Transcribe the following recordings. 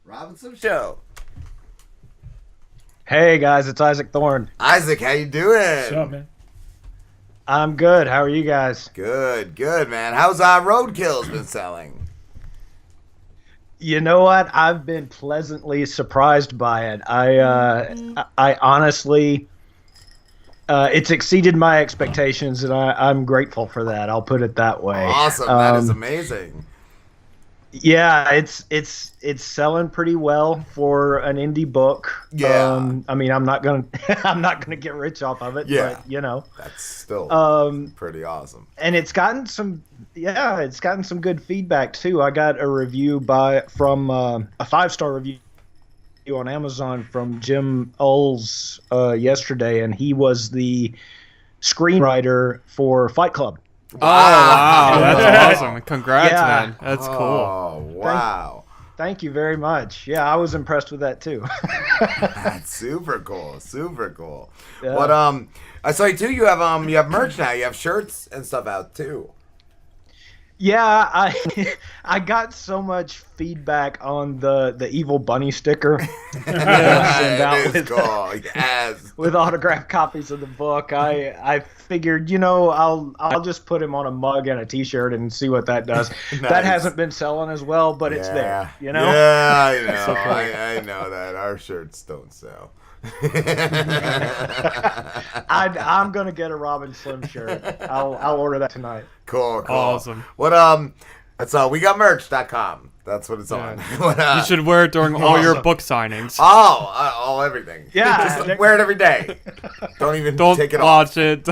Robinson Show. Hey guys, it's Isaac Thorne. Isaac, how you doing? What's up, man? I'm good. How are you guys? Good, man. How's Roadkill's been selling? You know what? I've been pleasantly surprised by it. I honestly, it's exceeded my expectations, and I'm grateful for that. I'll put it that way. Awesome. That is amazing. Yeah, it's selling pretty well for an indie book. Yeah. I mean, I'm not gonna get rich off of it. Yeah. But, you know, that's still pretty awesome. And it's gotten some good feedback too. I got a review from a 5-star review on Amazon from Jim Ulls yesterday, and he was the screenwriter for Fight Club. Oh, wow. That's awesome. Congrats, man. That's cool. Oh, wow. Thank you very much. Yeah, I was impressed with that too. That's super cool. Super cool. Yeah. What I saw you too, you have merch now. You have shirts and stuff out too. Yeah, I got so much feedback on the evil bunny sticker. It is cool. Yes. With autographed copies of the book. I figured, I'll just put him on a mug and a t-shirt and see what that does. Nice. That hasn't been selling as well, but it's there, Yeah, I know. So cool. I know that our shirts don't sell. I'm gonna get a Robin Slim shirt. I'll order that tonight. Cool. Awesome. What that's WeGotMerch.com. That's what it's on. You should wear it during all your book signings. Oh, everything. Yeah, just wear it every day. Don't take it wash off. it.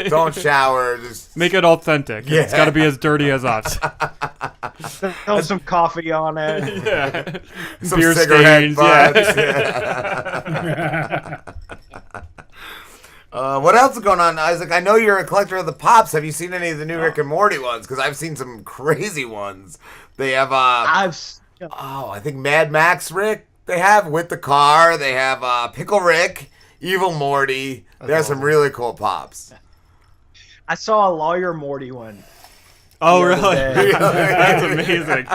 Don't shower. Just make it authentic. Yeah. It's got to be as dirty as us. Throw some coffee on it. Yeah. Some beer cigarette stains. butts. Yeah. What else is going on, Isaac? I know you're a collector of the Pops. Have you seen any of the new Rick and Morty ones? Because I've seen some crazy ones. They have I think Mad Max Rick. They have with the car. They have Pickle Rick, Evil Morty. There's some really cool Pops. I saw a Lawyer Morty one. Oh, really? That's amazing.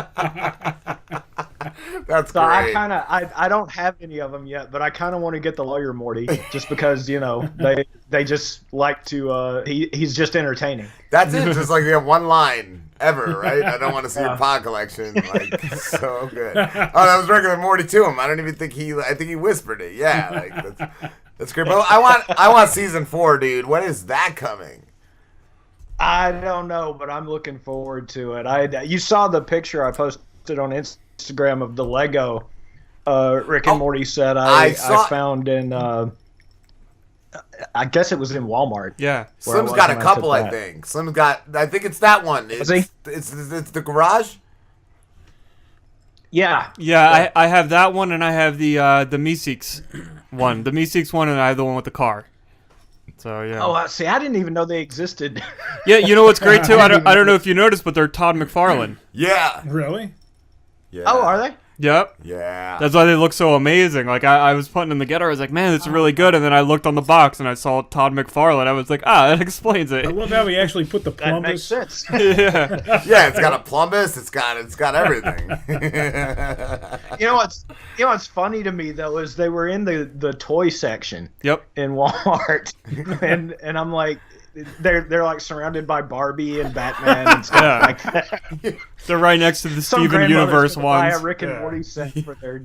That's so great. I don't have any of them yet, but I kind of want to get the Lawyer Morty just because they just like to he's just entertaining. That's it. Just like they have one line ever, right? I don't want to see your pod collection. Like so good. Oh, that was regular Morty to him. I don't even think I think he whispered it. Yeah, like that's great. But I want season 4, dude. When is that coming? I don't know, but I'm looking forward to it. You saw the picture I posted on Instagram of the Lego Rick and Morty set I found in I guess it was in Walmart. Yeah. Slim's got a couple, I think. Slim's got, I think it's that one. It's the garage? Yeah. Yeah, I have that one, and I have the Meeseeks one. The Meeseeks one, and I have the one with the car. So, yeah. Oh, see, I didn't even know they existed. Yeah, you know what's great, too? I don't know if you noticed, but they're Todd McFarlane. Yeah. Really? Yeah. Oh, are they? Yep. Yeah. That's why they look so amazing. Like, I was putting them together. I was like, man, this is really good. And then I looked on the box, and I saw Todd McFarlane. I was like, that explains it. I love how he actually put the That makes plumbus. sense. Yeah. Yeah, it's got a plumbus. It's got everything. You know what's funny to me though is they were in the toy section. Yep. In Walmart, and I'm like, they're like surrounded by Barbie and Batman and stuff like that. They're right next to the Some Steven Universe buy ones. a Rick and Morty set for their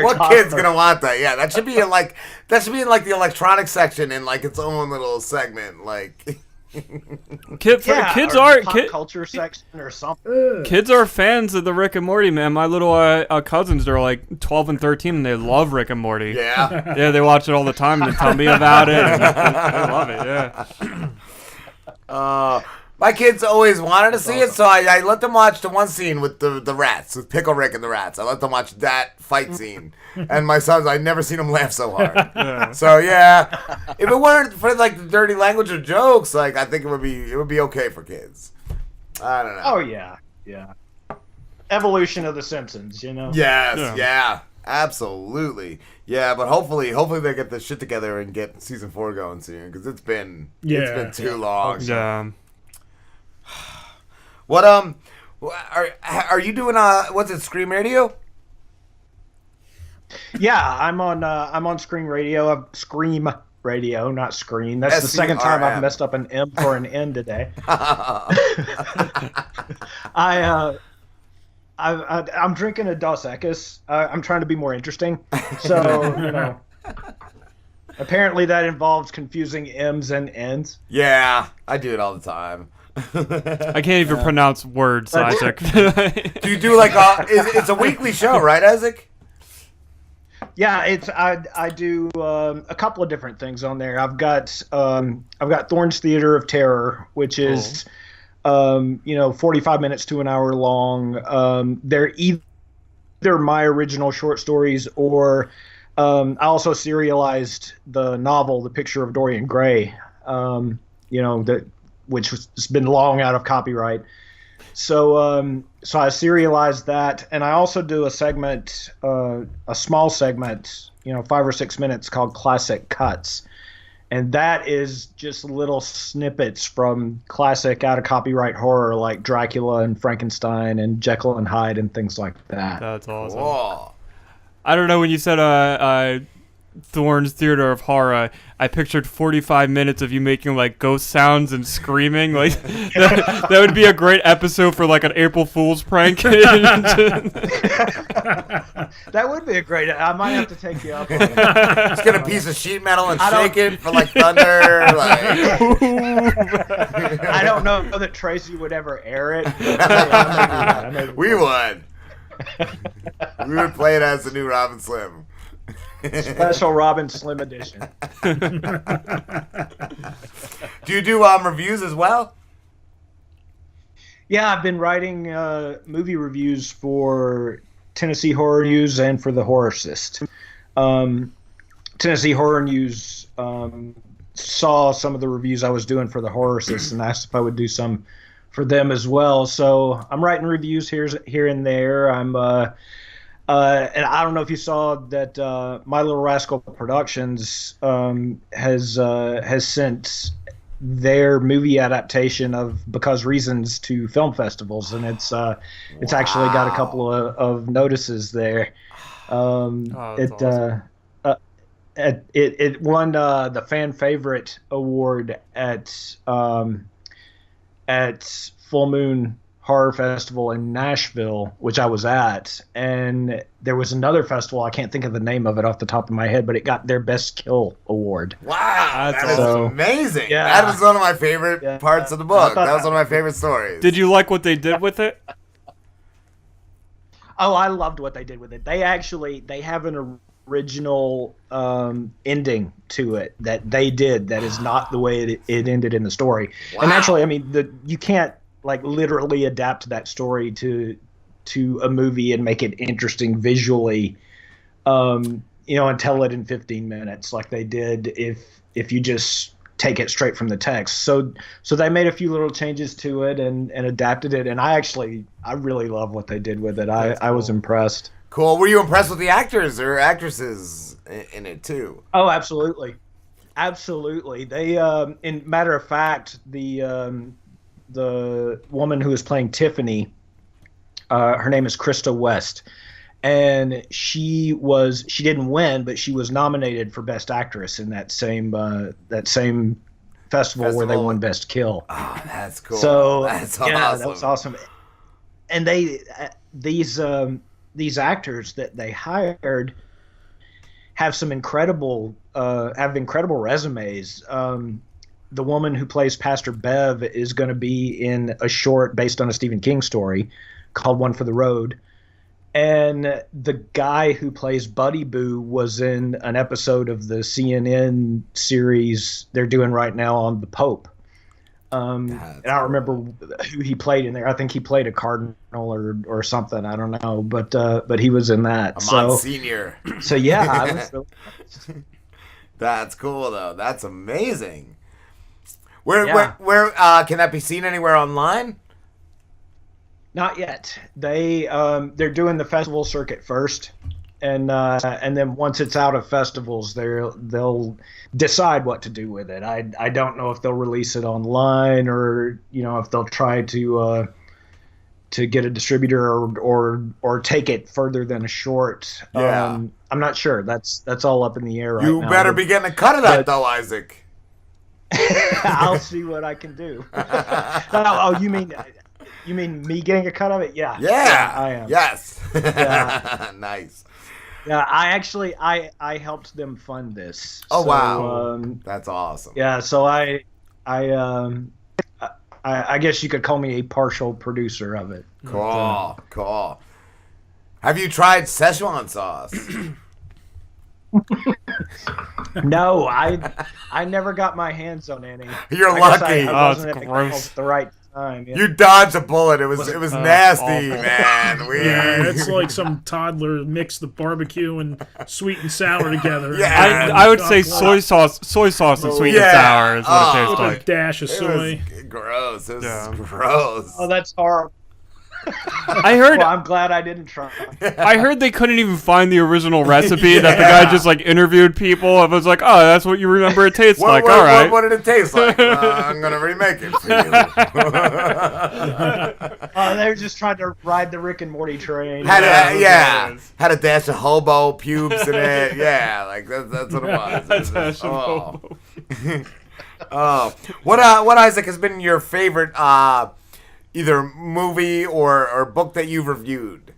What kid's gonna want that? Yeah, that should be in like the electronics section in like its own little segment. Like Kids are culture section or something. Kids are fans of the Rick and Morty, man. My little cousins, they're like 12 and 13, and they love Rick and Morty. Yeah. Yeah, they watch it all the time and they tell me about it. And I love it, yeah. My kids always wanted to see it, so I let them watch the one scene with the rats, with Pickle Rick and the rats. I let them watch that fight scene. And my sons, I'd never seen them laugh so hard. Yeah. So yeah, if it weren't for like the dirty language or jokes, like I think it would be okay for kids. I don't know. Oh yeah. Evolution of the Simpsons, Yes, yeah, absolutely. Yeah, but hopefully they get this shit together and get season 4 going soon, because it's been too long. Yeah. What Are you doing what's it, Scream Radio? Yeah, I'm on Scream Radio. Scream Radio, not Screen. That's the second time I've messed up an M for an N today. I'm drinking a Dos Equis. I'm trying to be more interesting. So, apparently that involves confusing M's and N's. Yeah, I do it all the time. I can't even pronounce words, Isaac. Do you do like it's a weekly show, right, Isaac? Yeah, I do a couple of different things on there. I've got Thorne's Theater of Terror, which is 45 minutes to an hour long. They're either my original short stories or I also serialized the novel, The Picture of Dorian Gray. Which has been long out of copyright. So I serialized that, and I also do a segment, a small segment, 5 or 6 minutes, called Classic Cuts, and that is just little snippets from classic out of copyright horror like Dracula and Frankenstein and Jekyll and Hyde and things like that. That's awesome. Whoa. I don't know, when you said Thorne's Theater of Horror, I pictured 45 minutes of you making like ghost sounds and screaming. Like that would be a great episode for like an April Fool's prank. That would be a great. I might have to take you up on it. Just get a piece of sheet metal and shake it for like thunder. I don't know that Tracy would ever air it. But, we would. We would play it as the new Robin Slim. Special Robin Slim edition. Do you do reviews as well? Yeah, I've been writing movie reviews for Tennessee Horror News and for the Horrorcist. Tennessee Horror News saw some of the reviews I was doing for the Horrorcist and asked if I would do some for them as well. So I'm writing reviews here and there. And I don't know if you saw that My Little Rascal Productions has sent their movie adaptation of Because Reasons to film festivals, and it's actually got a couple of notices there. It won the fan favorite award at Full Moon Horror Festival in Nashville, which I was at, and there was another festival, I can't think of the name of it off the top of my head, but it got their Best Kill award. Wow, that is amazing. Yeah. That was one of my favorite parts of the book. That was one of my favorite stories. Did you like what they did with it? Oh, I loved what they did with it. They have an original ending to it that they did that is not the way it ended in the story. Wow. And actually, I mean, you can't like literally adapt that story to a movie and make it interesting visually, and tell it in 15 minutes like they did if you just take it straight from the text. So they made a few little changes to it and adapted it, and I really love what they did with it. I was impressed. Cool. Were you impressed with the actors or actresses in it too? Oh, absolutely. They in matter of fact, the woman who is playing Tiffany, her name is Krista West, and she didn't win, but she was nominated for Best Actress in that same festival where they won Best Kill. Oh, that's cool. So that's awesome. awesome. That was awesome. And these actors that they hired have incredible resumes. The woman who plays Pastor Bev is going to be in a short based on a Stephen King story called One for the Road. And the guy who plays Buddy Boo was in an episode of the CNN series they're doing right now on the Pope. And I don't remember who he played in there. I think he played a cardinal or something. I don't know, but he was in that. Monsignor. So yeah, I was really That's cool though. That's amazing. Where can that be seen anywhere online? Not yet. They're doing the festival circuit first, and then once it's out of festivals, they'll decide what to do with it. I don't know if they'll release it online or if they'll try to to get a distributor or take it further than a short. Yeah. I'm not sure. That's all up in the air right now. You better be getting a cut of that, though, Isaac. I'll see what I can do. Oh, you mean me getting a cut of it? Yeah. Yeah, I am. Yes. Yeah. Nice. Yeah, I helped them fund this. Oh, so, wow. That's awesome. Yeah, so I guess you could call me a partial producer of it. Cool. Have you tried Szechuan sauce? No, I never got my hands on any. You're lucky. I wasn't at the right time. Yeah. You dodged a bullet. It was nasty, man. Yeah, it's like some toddler mixed the barbecue and sweet and sour together. Yeah, I would say soy sauce and sweet and sour is what it tastes with like. a dash of soy. It was gross. It was gross. Oh, that's horrible. I heard. Well, I'm glad I didn't try. I heard they couldn't even find the original recipe. That the guy just like interviewed people and was like, "Oh, that's what you remember it tastes like." All right. What did it taste like? I'm gonna remake it for you. They were just trying to ride the Rick and Morty train. Had a dash of hobo pubes in it. Yeah, like that's what it was. A dash of hobo. What Isaac has been your favorite either movie or book that you've reviewed?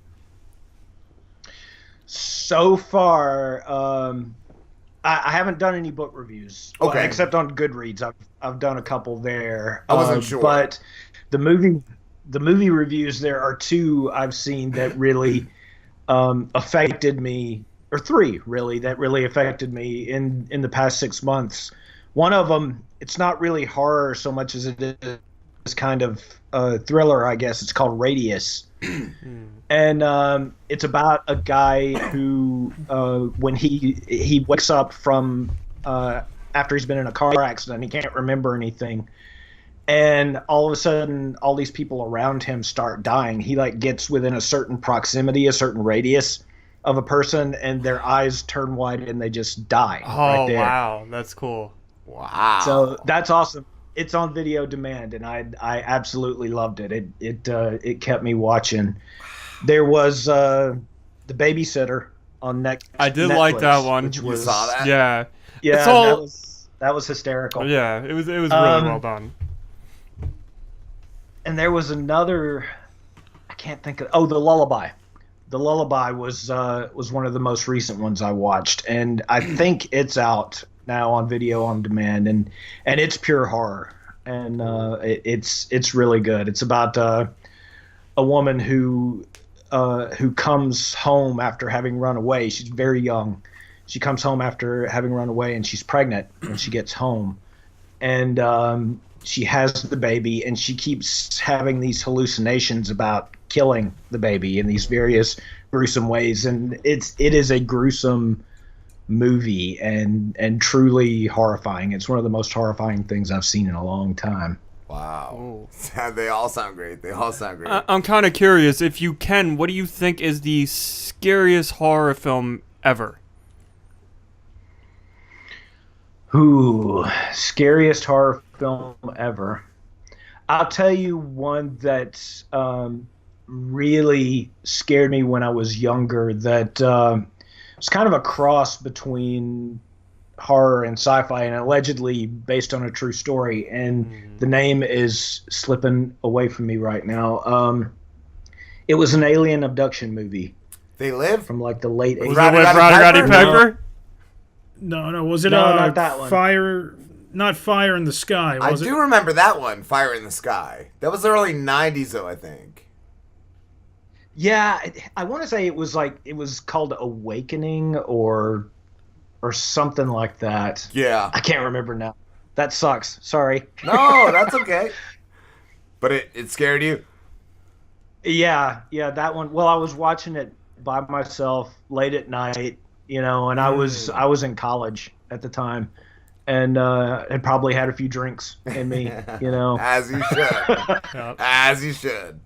So far, I haven't done any book reviews. Okay. Except on Goodreads. I've done a couple there. I wasn't sure. But the movie reviews, there are two I've seen that really affected me, or three really, that really affected me in the past 6 months. One of them, it's not really horror so much as it is kind of thriller, I guess. It's called Radius. And it's about a guy who, when he wakes up from after he's been in a car accident, he can't remember anything, and all of a sudden, all these people around him start dying. He like gets within a certain proximity, a certain radius of a person, and their eyes turn white and they just die. Oh, right there. wow, that's cool. Wow. So that's awesome. It's on video demand, and I absolutely loved it. It kept me watching. There was The Babysitter on Netflix. I did like that one. You saw that? Yeah. Yeah, It's all- that was hysterical. Yeah, it was really well done. And there was another, I can't think of. The Lullaby. The Lullaby was one of the most recent ones I watched, and I think it's out now on video on demand, and it's pure horror, and it's really good. It's about a woman who comes home after having run away. She's very young. She comes home after having run away, and she's pregnant when she gets home, and she has the baby, and she keeps having these hallucinations about killing the baby in these various gruesome ways, and it is a gruesome movie and truly horrifying. It's one of the most horrifying things I've seen in a long time. Wow. They all sound great. I'm kind of curious, if you can, what do you think is the scariest horror film ever? Ooh, scariest horror film ever. I'll tell you one that really scared me when I was younger, that was kind of a cross between horror and sci-fi, and allegedly based on a true story, and the name is slipping away from me right now. It was an alien abduction movie. They Live? From like the late 80s. Was it with Roddy Piper? No. Was it not that one. Fire? Not Fire in the Sky, was it? I do remember that one, Fire in the Sky. That was the early 90s, though, I think. Yeah, I want to say it was called Awakening or something like that. Yeah. I can't remember now. That sucks. Sorry. No, that's okay. But it scared you? Yeah, that one. Well, I was watching it by myself late at night, and I was in college at the time, and had probably had a few drinks in me, As you should. As you should.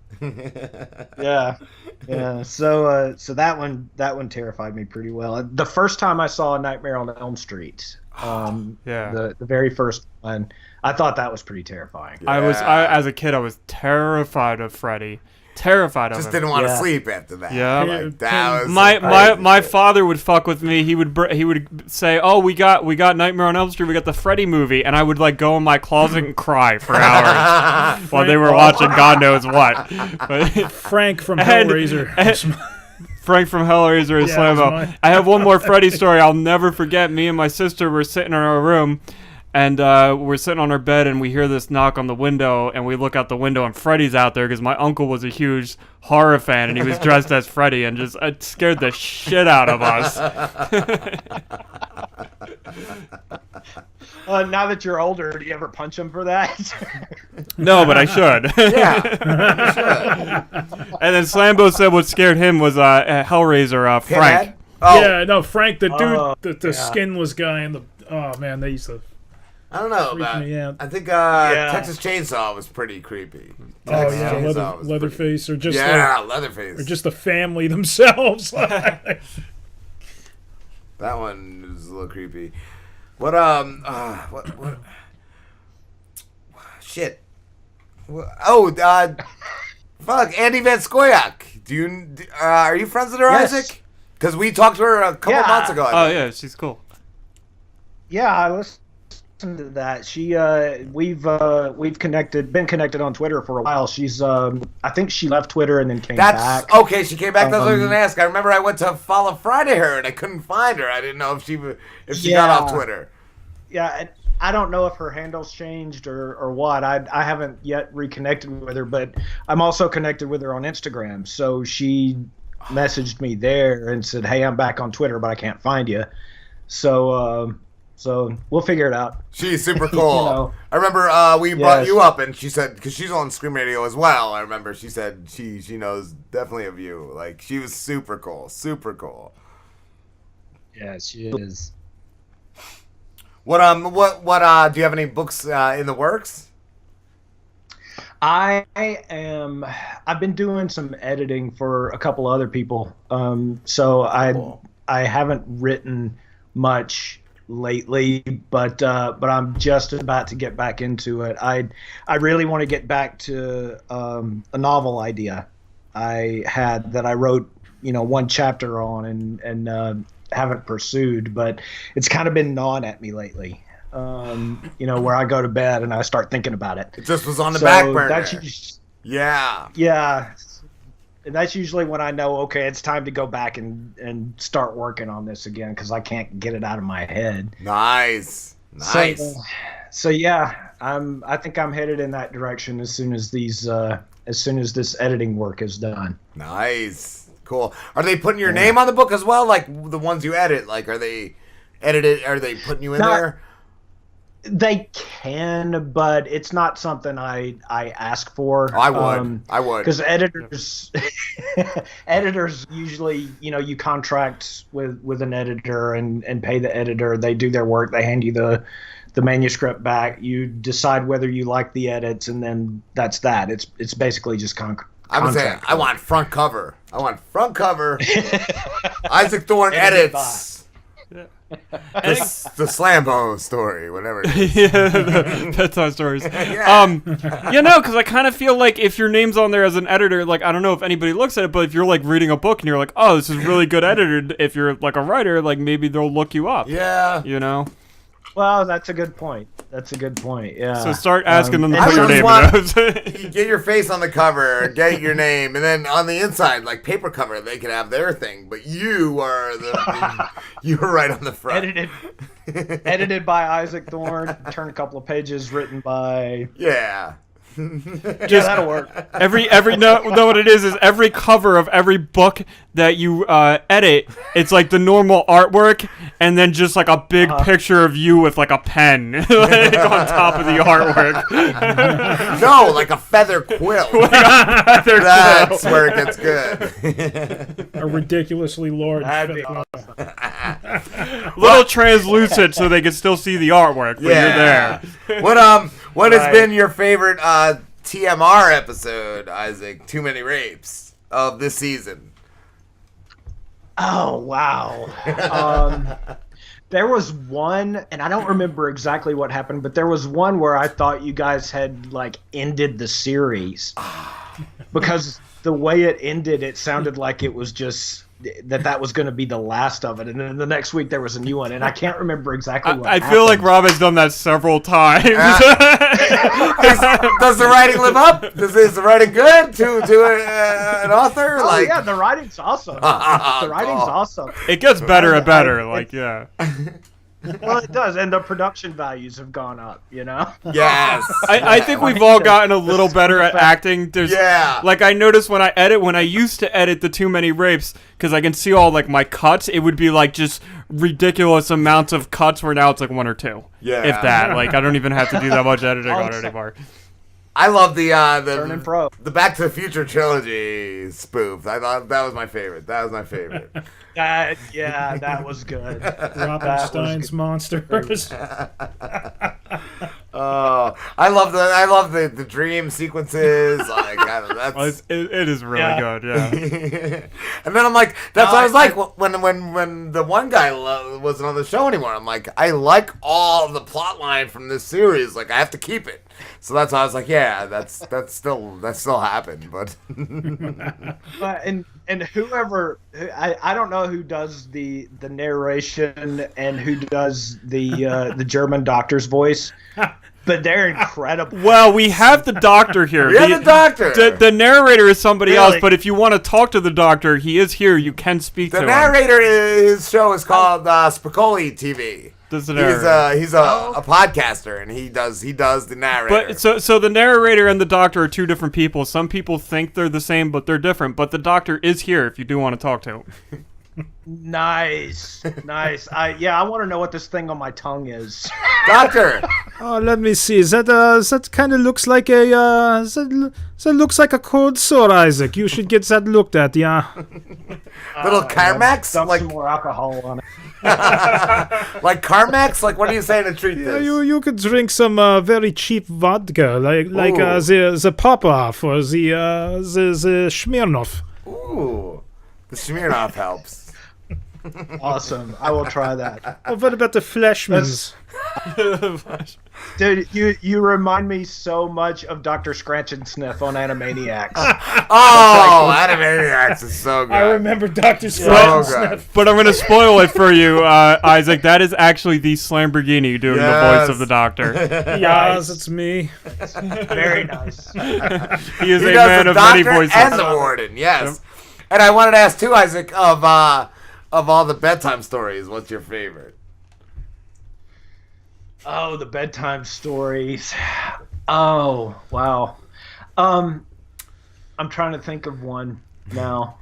Yeah. So that one terrified me pretty well. The first time I saw Nightmare on Elm Street, the very first one, I thought that was pretty terrifying. Yeah. I as a kid, I was terrified of Freddy. Terrified of Just him. didn't want to sleep after that. Yeah. Like, that was my father would fuck with me. He would say, "Oh, we got Nightmare on Elm Street. We got the Freddy movie," and I would like go in my closet and cry for hours while they were watching God knows what. But, Frank from Hellraiser. Frank from Hellraiser and Slambo. I have one more Freddy story I'll never forget. Me and my sister were sitting in our room. And we're sitting on our bed, and we hear this knock on the window, and we look out the window, and Freddy's out there because my uncle was a huge horror fan, and he was dressed as Freddy, and just it scared the shit out of us. Now that you're older, do you ever punch him for that? No, but I should. Yeah, you should. And then Slambo said what scared him was Hellraiser Frank. Oh. Yeah, no, Frank, the dude, the skinless guy, and the man, they used to. I don't know about. I think Texas Chainsaw was pretty creepy. Leatherface, or just Leatherface, or just the family themselves. That one was a little creepy. What shit. Fuck, Andy Van Scoyoc. Are you friends with her, Yes. Isaac? Because we talked to her a couple months ago. Oh yeah, she's cool. Yeah, I listened to that. She we've been connected on Twitter for a while. She's I think she left Twitter and then came back. Okay, she came back. That's what I was gonna ask. I remember I went to follow Friday her and I couldn't find her. I didn't know if she got off Twitter. Yeah, I don't know if her handle's changed or what. I haven't yet reconnected with her, but I'm also connected with her on Instagram. So she messaged me there and said, "Hey, I'm back on Twitter, but I can't find you." So we'll figure it out. She's super cool. I remember we brought you up, and she said, because she's on Scream Radio as well. I remember she said she knows definitely of you. Like, she was super cool, super cool. Yeah, she is. What do you have any books in the works? I've been doing some editing for a couple other people. So I haven't written much lately, but I'm just about to get back into it. I really want to get back to a novel idea I had that I wrote, one chapter on and haven't pursued, but it's kind of been gnawing at me lately. Where I go to bed and I start thinking about it. It just was on the back burner. Yeah. And that's usually when I know, okay, it's time to go back and start working on this again because I can't get it out of my head. Nice. So yeah, I think I'm headed in that direction as soon as this editing work is done. Nice. Cool. Are they putting your name on the book as well? Like the ones you edit? Like, are they putting you in there? They can, but it's not something I ask for. I would. Because editors usually, you contract with an editor and pay the editor. They do their work. They hand you the manuscript back. You decide whether you like the edits, and then that's that. It's basically just I would say I want front cover. Isaac Thorne edits. The Slambo story, whatever it is. Yeah, the bedtime stories. Because I kind of feel like if your name's on there as an editor, like, I don't know if anybody looks at it, but if you're like reading a book and you're like, oh, this is really good edited, if you're like a writer, like maybe they'll look you up. Yeah. Well, that's a good point. Yeah. So start asking them to put your name in those. You get your face on the cover, get your name, and then on the inside, like paper cover, they can have their thing. But you are you were right on the front. Edited by Isaac Thorne. Turn a couple of pages. Written by. Yeah. That'll work. Know what it is every cover of every book that you edit, it's like the normal artwork and then just like a big picture of you with like a pen like on top of the artwork. No, like a feather quilt. That's where it gets good. A ridiculously large little translucent so they can still see the artwork when you're there. What has been your favorite TMR episode, Isaac? Too Many Rapes of this season. Oh, wow. There was one, and I don't remember exactly what happened, but there was one where I thought you guys had, like, ended the series. Because the way it ended, it sounded like it was just that was going to be the last of it, and then the next week there was a new one, and I can't remember exactly what I feel like Rob has done that several times. Does the writing live up? Is the writing good to an author? Oh yeah, the writing's awesome. The writing's awesome. It gets better and better. Yeah. Well, it does, and the production values have gone up, Yes. I think we've all gotten a little better at acting. Like, I noticed when I used to edit the Too Many Rapes, because I can see all, like, my cuts, it would be, like, just ridiculous amounts of cuts where now it's, like, 1 or 2. Yeah. If that. Like, I don't even have to do that much editing on it anymore. I love the Back to the Future trilogy spoof. I thought that was my favorite. That was good. Rothenstein's Monsters. Oh, I love the dream sequences. Like it is really good. Yeah. And then I'm like, that's what I was like when the one guy wasn't on the show anymore. I'm like, I like all the plot line from this series. Like, I have to keep it. So that's why I was like, yeah, that's still happened, but. And whoever, I don't know who does the narration and who does the German doctor's voice, but they're incredible. Well, we have the doctor here. We have the doctor. The narrator is somebody else, but if you want to talk to the doctor, he is here. You can speak to him. The narrator, his show is called Spicoli TV. He's a podcaster, and he does the narrator. But so the narrator and the doctor are two different people. Some people think they're the same, but they're different. But the doctor is here if you do want to talk to him. Nice. I want to know what this thing on my tongue is. Doctor. Oh, let me see. That kind of looks like a that looks like a cold sore, Isaac. You should get that looked at, yeah. Little Carmex, dump some more alcohol on it. Like Carmex, like what are you saying to treat this? You could drink some very cheap vodka, like the Popov or the Smirnoff. Ooh, the Smirnoff helps. Awesome. I will try that. Oh, what about the Fleshmans? Dude, you remind me so much of Dr. Scratch and Sniff on Animaniacs. Animaniacs is so good. I remember Dr. Scratch and Sniff. But I'm going to spoil it for you, Isaac. That is actually the Slamborghini doing the voice of the doctor. Yes, it's me. Very nice. He is a man of many voices. And the warden, yes. Yep. And I wanted to ask too, Isaac, of all the bedtime stories, what's your favorite? Oh, the bedtime stories. Oh, wow. I'm trying to think of one now.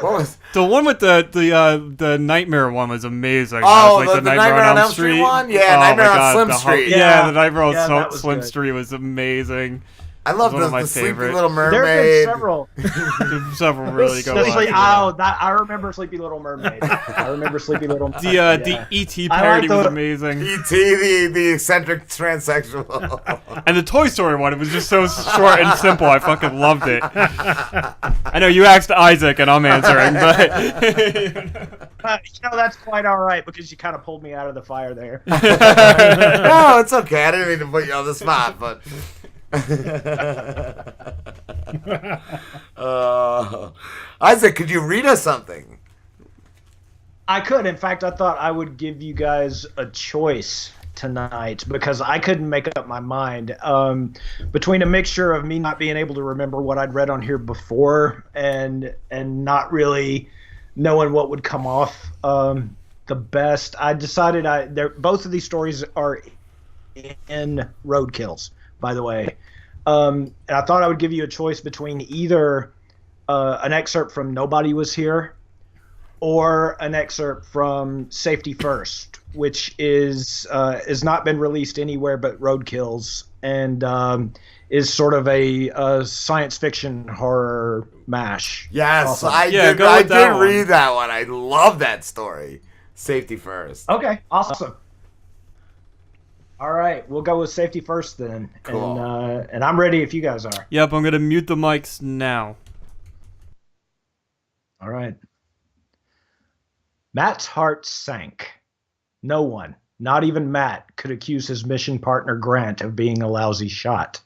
What was the one with the nightmare one was amazing. Oh, was like the Nightmare on Elm Street one? Yeah, Nightmare on Slim Street. The Nightmare on Slim Street was amazing. I love the Sleepy Little Mermaid. There have been several really good ones. I remember Sleepy Little Mermaid. The E.T. parody was amazing. E.T. the eccentric transsexual. And the Toy Story one, it was just so short and simple. I fucking loved it. I know you asked Isaac and I'm answering, but that's quite all right because you kind of pulled me out of the fire there. No, it's okay. I didn't mean to put you on the spot, but. Isaac, could you read us something? I could. In fact, I thought I would give you guys a choice tonight because I couldn't make up my mind between a mixture of me not being able to remember what I'd read on here before and not really knowing what would come off the best. I decided both of these stories are in Roadkills, by the way. And I thought I would give you a choice between either an excerpt from Nobody Was Here or an excerpt from Safety First, which is has not been released anywhere but Roadkills and is sort of a science fiction horror mash. Yes, awesome. I did read that one. I love that story. Safety First. Okay, awesome. All right, we'll go with Safety First then. Cool. And I'm ready if you guys are. Yep, I'm going to mute the mics now. All right. Matt's heart sank. No one, not even Matt, could accuse his mission partner Grant of being a lousy shot.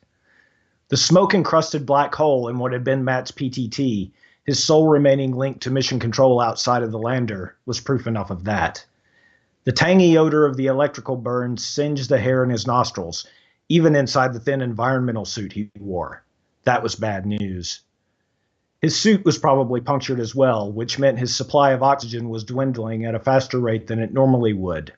The smoke-encrusted black hole in what had been Matt's PTT, his sole remaining link to mission control outside of the lander, was proof enough of that. The tangy odor of the electrical burns singed the hair in his nostrils, even inside the thin environmental suit he wore. That was bad news. His suit was probably punctured as well, which meant his supply of oxygen was dwindling at a faster rate than it normally would.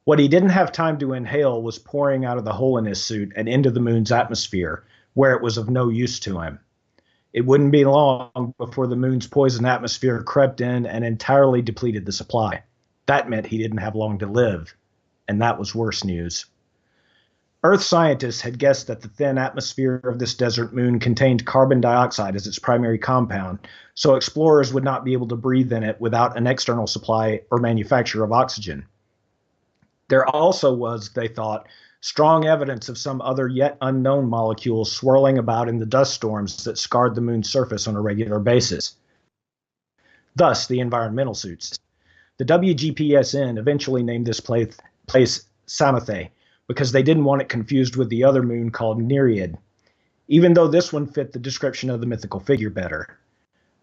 What he didn't have time to inhale was pouring out of the hole in his suit and into the moon's atmosphere, where it was of no use to him. It wouldn't be long before the moon's poison atmosphere crept in and entirely depleted the supply. That meant he didn't have long to live, and that was worse news. Earth scientists had guessed that the thin atmosphere of this desert moon contained carbon dioxide as its primary compound, so explorers would not be able to breathe in it without an external supply or manufacture of oxygen. There also was, they thought, strong evidence of some other yet unknown molecules swirling about in the dust storms that scarred the moon's surface on a regular basis. Thus, the environmental suits. The WGPSN eventually named this place Samathe because they didn't want it confused with the other moon called Nereid, even though this one fit the description of the mythical figure better.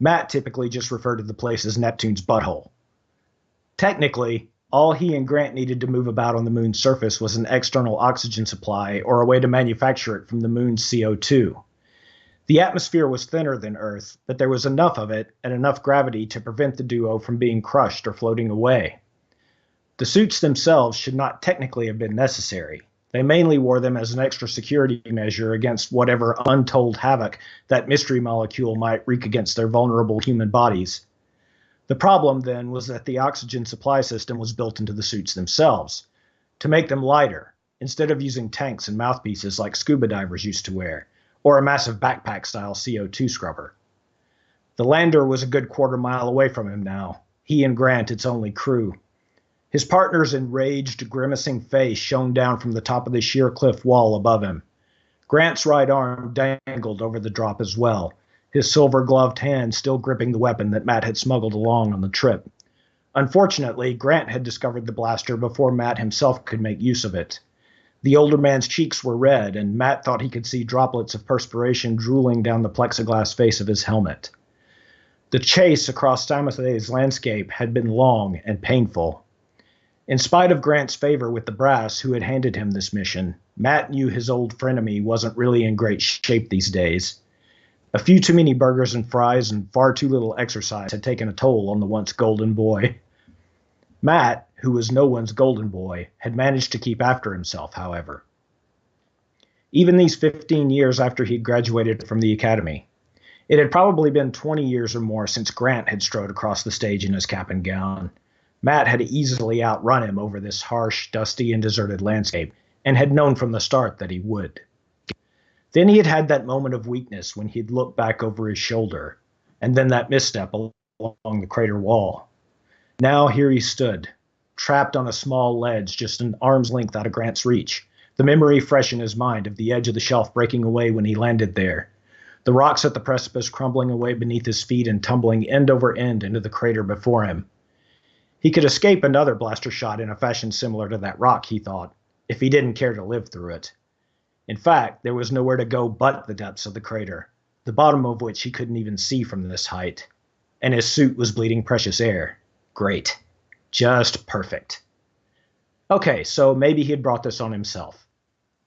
Matt typically just referred to the place as Neptune's butthole. Technically, all he and Grant needed to move about on the moon's surface was an external oxygen supply or a way to manufacture it from the moon's CO2. The atmosphere was thinner than Earth, but there was enough of it and enough gravity to prevent the duo from being crushed or floating away. The suits themselves should not technically have been necessary. They mainly wore them as an extra security measure against whatever untold havoc that mystery molecule might wreak against their vulnerable human bodies. The problem, then, was that the oxygen supply system was built into the suits themselves, to make them lighter, instead of using tanks and mouthpieces like scuba divers used to wear, or a massive backpack-style CO2 scrubber. The lander was a good quarter-mile away from him now, he and Grant its only crew. His partner's enraged, grimacing face shone down from the top of the sheer cliff wall above him. Grant's right arm dangled over the drop as well, his silver-gloved hand still gripping the weapon that Matt had smuggled along on the trip. Unfortunately, Grant had discovered the blaster before Matt himself could make use of it. The older man's cheeks were red, and Matt thought he could see droplets of perspiration drooling down the plexiglass face of his helmet. The chase across Samathe's landscape had been long and painful. In spite of Grant's favor with the brass who had handed him this mission, Matt knew his old frenemy wasn't really in great shape these days. A few too many burgers and fries and far too little exercise had taken a toll on the once golden boy. Matt, who was no one's golden boy, had managed to keep after himself, however. Even these 15 years after he'd graduated from the academy. It had probably been 20 years or more since Grant had strode across the stage in his cap and gown. Matt had easily outrun him over this harsh, dusty, and deserted landscape, and had known from the start that he would. Then he had had that moment of weakness when he'd looked back over his shoulder, and then that misstep along the crater wall. Now here he stood, trapped on a small ledge just an arm's length out of Grant's reach, the memory fresh in his mind of the edge of the shelf breaking away when he landed there, the rocks at the precipice crumbling away beneath his feet and tumbling end over end into the crater before him. He could escape another blaster shot in a fashion similar to that rock, he thought, if he didn't care to live through it. In fact, there was nowhere to go but the depths of the crater, the bottom of which he couldn't even see from this height. And his suit was bleeding precious air. Great. Just perfect. Okay, so maybe he had brought this on himself.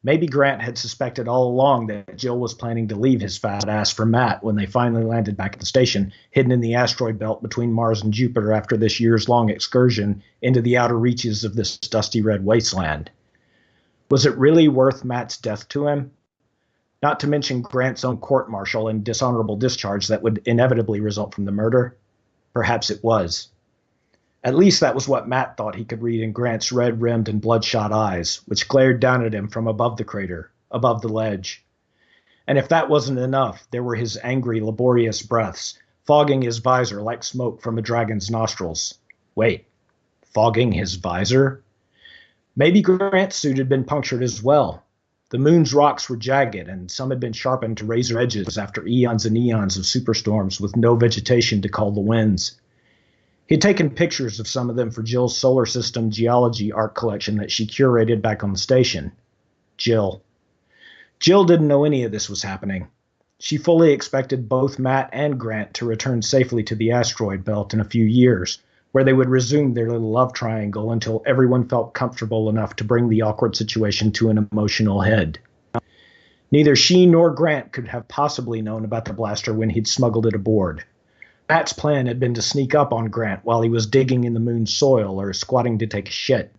Maybe Grant had suspected all along that Jill was planning to leave his fat ass for Matt when they finally landed back at the station, hidden in the asteroid belt between Mars and Jupiter after this years-long excursion into the outer reaches of this dusty red wasteland. Was it really worth Matt's death to him? Not to mention Grant's own court-martial and dishonorable discharge that would inevitably result from the murder? Perhaps it was. At least that was what Matt thought he could read in Grant's red-rimmed and bloodshot eyes, which glared down at him from above the crater, above the ledge. And if that wasn't enough, there were his angry, laborious breaths, fogging his visor like smoke from a dragon's nostrils. Wait, fogging his visor? Maybe Grant's suit had been punctured as well. The moon's rocks were jagged, and some had been sharpened to razor edges after eons and eons of superstorms with no vegetation to call the winds. He'd taken pictures of some of them for Jill's solar system geology art collection that she curated back on the station. Jill. Jill didn't know any of this was happening. She fully expected both Matt and Grant to return safely to the asteroid belt in a few years, where they would resume their little love triangle until everyone felt comfortable enough to bring the awkward situation to an emotional head. Neither she nor Grant could have possibly known about the blaster when he'd smuggled it aboard. Matt's plan had been to sneak up on Grant while he was digging in the moon's soil or squatting to take a shit.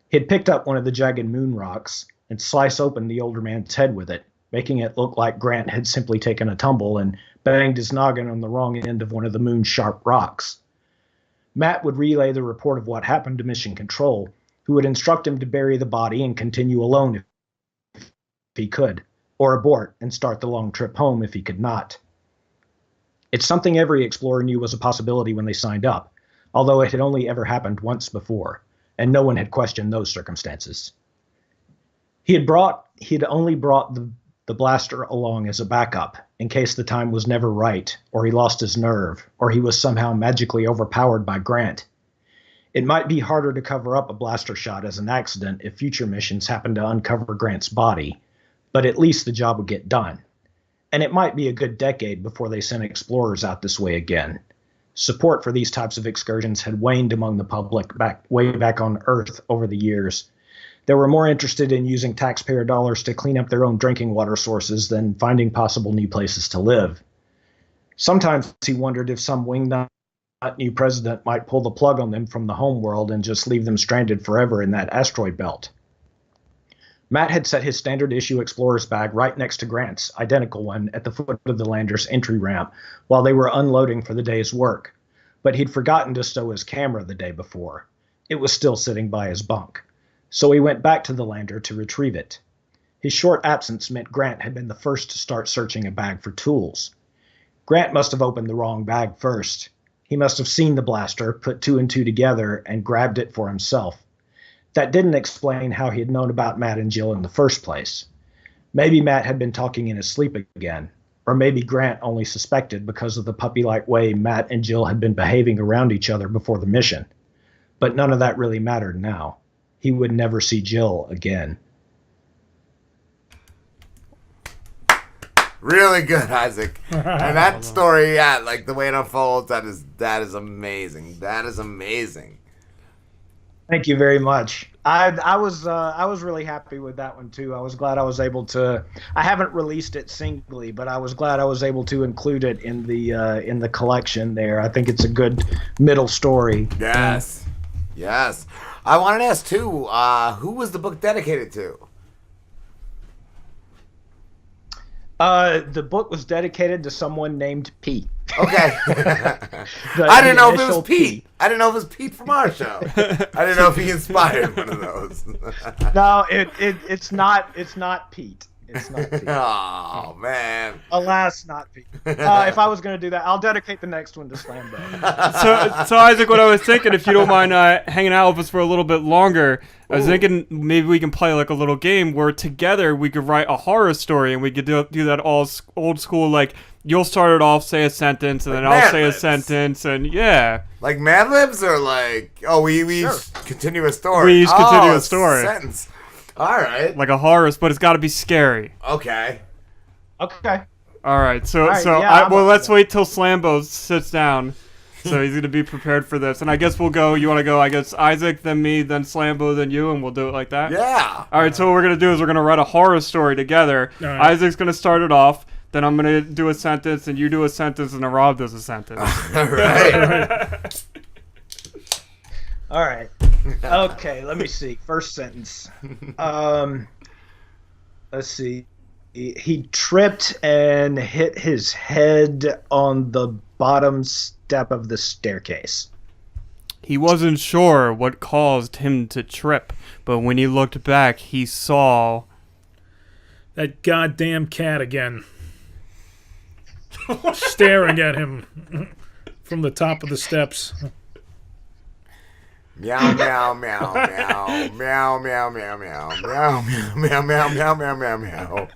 He'd picked up one of the jagged moon rocks and sliced open the older man's head with it, making it look like Grant had simply taken a tumble and banged his noggin on the wrong end of one of the moon's sharp rocks. Matt would relay the report of what happened to Mission Control, who would instruct him to bury the body and continue alone if he could, or abort and start the long trip home if he could not. It's something every explorer knew was a possibility when they signed up, although it had only ever happened once before, and no one had questioned those circumstances. He had only brought the blaster along as a backup, in case the time was never right, or he lost his nerve, or he was somehow magically overpowered by Grant. It might be harder to cover up a blaster shot as an accident if future missions happened to uncover Grant's body, but at least the job would get done. And it might be a good decade before they sent explorers out this way again. Support for these types of excursions had waned among the public way back on Earth over the years. They were more interested in using taxpayer dollars to clean up their own drinking water sources than finding possible new places to live. Sometimes he wondered if some wingnut new president might pull the plug on them from the home world and just leave them stranded forever in that asteroid belt. Matt had set his standard issue explorer's bag right next to Grant's identical one at the foot of the lander's entry ramp while they were unloading for the day's work, but he'd forgotten to stow his camera the day before. It was still sitting by his bunk, so he went back to the lander to retrieve it. His short absence meant Grant had been the first to start searching a bag for tools. Grant must have opened the wrong bag first. He must have seen the blaster, put two and two together, and grabbed it for himself. That didn't explain how he had known about Matt and Jill in the first place. Maybe Matt had been talking in his sleep again, or maybe Grant only suspected because of the puppy-like way Matt and Jill had been behaving around each other before the mission. But none of that really mattered now. He would never see Jill again. Really good, Isaac. And that story, yeah, like the way it unfolds, that is amazing. That is amazing. Thank you very much. I was really happy with that one too. I was glad I was able to. I haven't released it singly, but I was glad I was able to include it in the collection there. I think it's a good middle story. Yes, yes. I wanted to ask too. Who was the book dedicated to? The book was dedicated to someone named Pete. Okay. I didn't know if it was Pete. I didn't know if it was Pete from our show. I didn't know if he inspired one of those. No, it's not. It's not Pete. It's not Pete. Oh man. Alas, not Pete. If I was going to do that, I'll dedicate the next one to Slambo. So Isaac, what I was thinking, if you don't mind hanging out with us for a little bit longer, I was thinking maybe we can play like a little game where together we could write a horror story and we could do that all old school, like you'll start it off, say a sentence, and like then I'll say a sentence, and yeah. Like Mad Libs or like, we sure. Continue a story. We each continue a story. Sentence. All right. Like a horror, but it's got to be scary. Okay. Okay. All right. So yeah, let's wait till Slambo sits down. So he's going to be prepared for this. And I guess we'll go, you want to go, I guess, Isaac, then me, then Slambo, then you, and we'll do it like that? Yeah. All right, so what we're going to do is we're going to write a horror story together. Right. Isaac's going to start it off, then I'm going to do a sentence, and you do a sentence, and then Rob does a sentence. All right. All right. Okay, let me see. First sentence. Let's see. He tripped and hit his head on the bottom step of the staircase. He wasn't sure what caused him to trip, but when he looked back, he saw... That goddamn cat again. Staring at him from the top of the steps. Meow, meow, meow, meow, meow, meow, meow, meow, meow, meow, meow, meow, meow, meow, meow.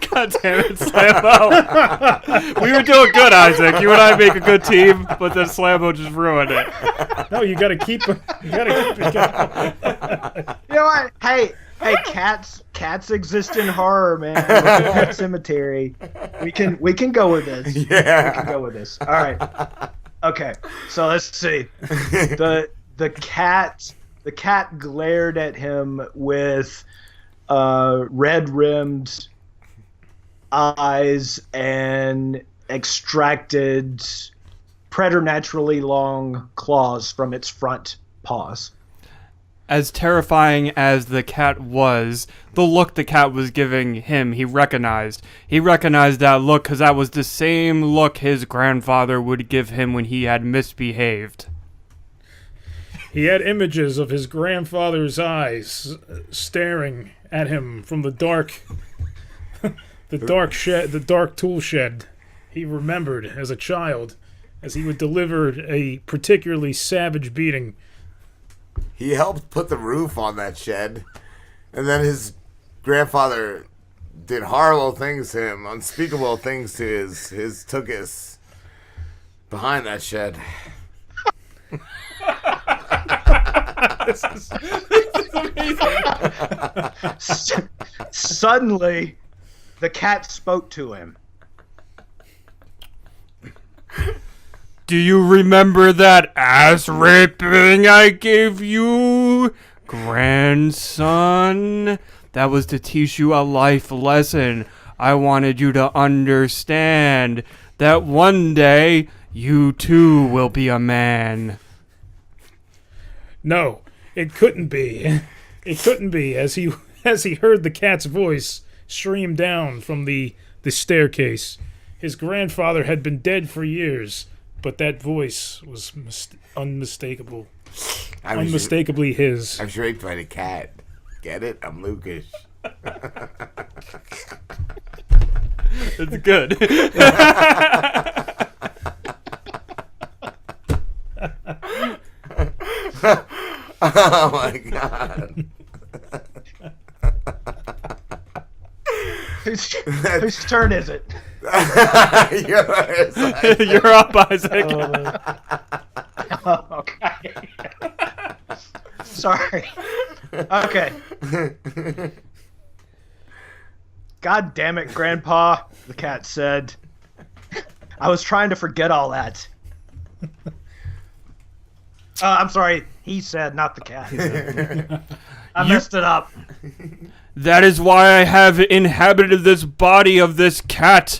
God damn it, Slambo. We were doing good, Isaac. You and I make a good team, but then Slambo just ruined it. No, you gotta keep it. You gotta keep it going. You know what? Hey, Hey, cats exist in horror, man. Pet Cemetery. We can go with this. Yeah. We can go with this. All right. Okay. So let's see. The cat glared at him with red-rimmed eyes and extracted preternaturally long claws from its front paws. As terrifying as the cat was, the look the cat was giving him, he recognized. He recognized that look because that was the same look his grandfather would give him when he had misbehaved. He had images of his grandfather's eyes staring at him from the dark dark tool shed he remembered as a child, as he would deliver a particularly savage beating. He helped put the roof on that shed, and then his grandfather did horrible things to him, unspeakable things to his tuchus behind that shed. This is amazing. Suddenly, the cat spoke to him. Do you remember that ass raping I gave you, grandson? That was to teach you a life lesson. I wanted you to understand that one day you too will be a man. No, it couldn't be. It couldn't be, as he heard the cat's voice stream down from the staircase. His grandfather had been dead for years, but that voice was unmistakable. Unmistakably his. I was raped by the cat. Get it? I'm Lucas. It's good. Oh my god. Whose turn is it? You're up, Isaac. Oh, okay. Sorry. Okay. God damn it, Grandpa, the cat said. I was trying to forget all that. I'm sorry, he said, not the cat. I messed it up. That is why I have inhabited this body of this cat,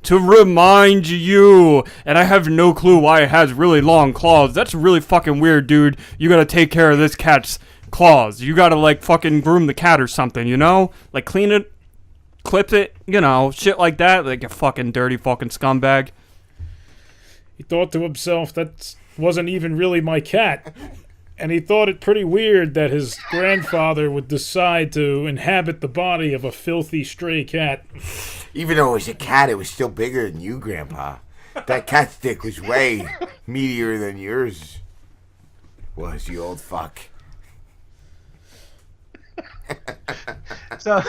to remind you. And I have no clue why it has really long claws. That's really fucking weird, dude. You gotta take care of this cat's claws. You gotta, like, fucking groom the cat or something, you know? Like, clean it, clip it, you know, shit like that. Like a fucking dirty fucking scumbag. He thought to himself, that wasn't even really my cat. And he thought it pretty weird that his grandfather would decide to inhabit the body of a filthy stray cat. Even though it was a cat, it was still bigger than you, Grandpa. That cat's dick was way meatier than yours was, you old fuck. So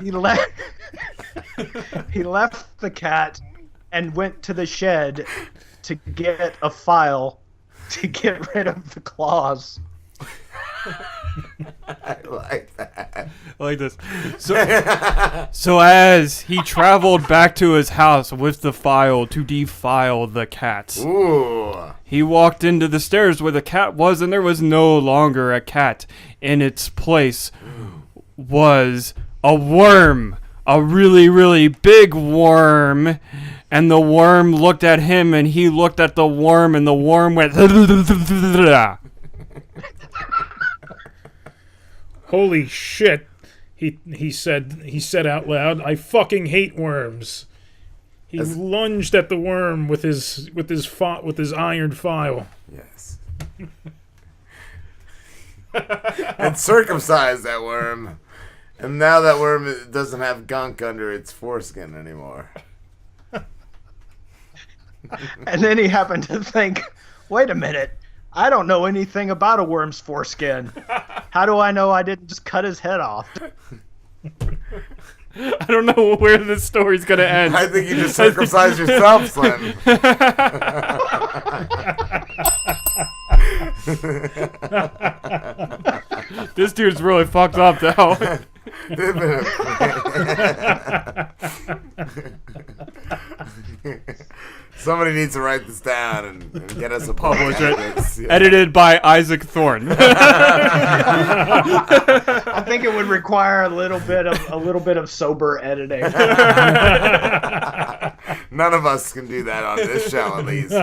he left the cat and went to the shed to get a file to get rid of the claws. I like that. I like this. So as he traveled back to his house with the file to defile the cat, Ooh. he walked into the stairs where the cat was, and there was no longer a cat. In its place was a worm, a really, really big worm. And the worm looked at him, and he looked at the worm, and the worm went... Holy shit, he said out loud, I fucking hate worms. He lunged at the worm with his iron file. Yes. And circumcised that worm. And now that worm doesn't have gunk under its foreskin anymore. And then he happened to think, wait a minute, I don't know anything about a worm's foreskin. How do I know I didn't just cut his head off? I don't know where this story's gonna end. I think you just circumcised yourself, Slim. This dude's really fucked up, though. Somebody needs to write this down and get us a Publish it. Yeah. Edited by Isaac Thorne. I think it would require a little bit of sober editing. None of us can do that on this show, at least.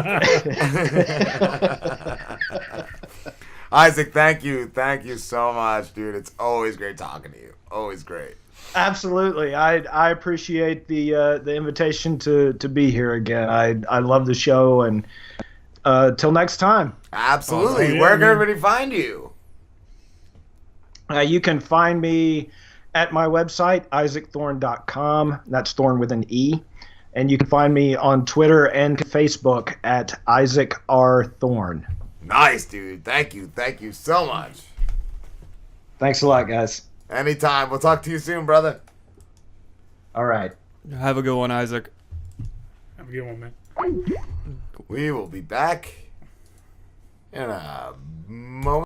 Isaac, thank you so much, dude. It's always great talking to you. Always great. Absolutely, I appreciate the invitation to be here again. I love the show, and till next time. Absolutely. Oh, yeah, Where can everybody find you? You can find me at my website, isaacthorne.com. That's Thorne with an E. And you can find me on Twitter and Facebook at Isaac R. Thorne. Nice, dude. Thank you so much. Thanks a lot, guys. Anytime. We'll talk to you soon, brother. All right. Have a good one, Isaac. Have a good one, man. We will be back in a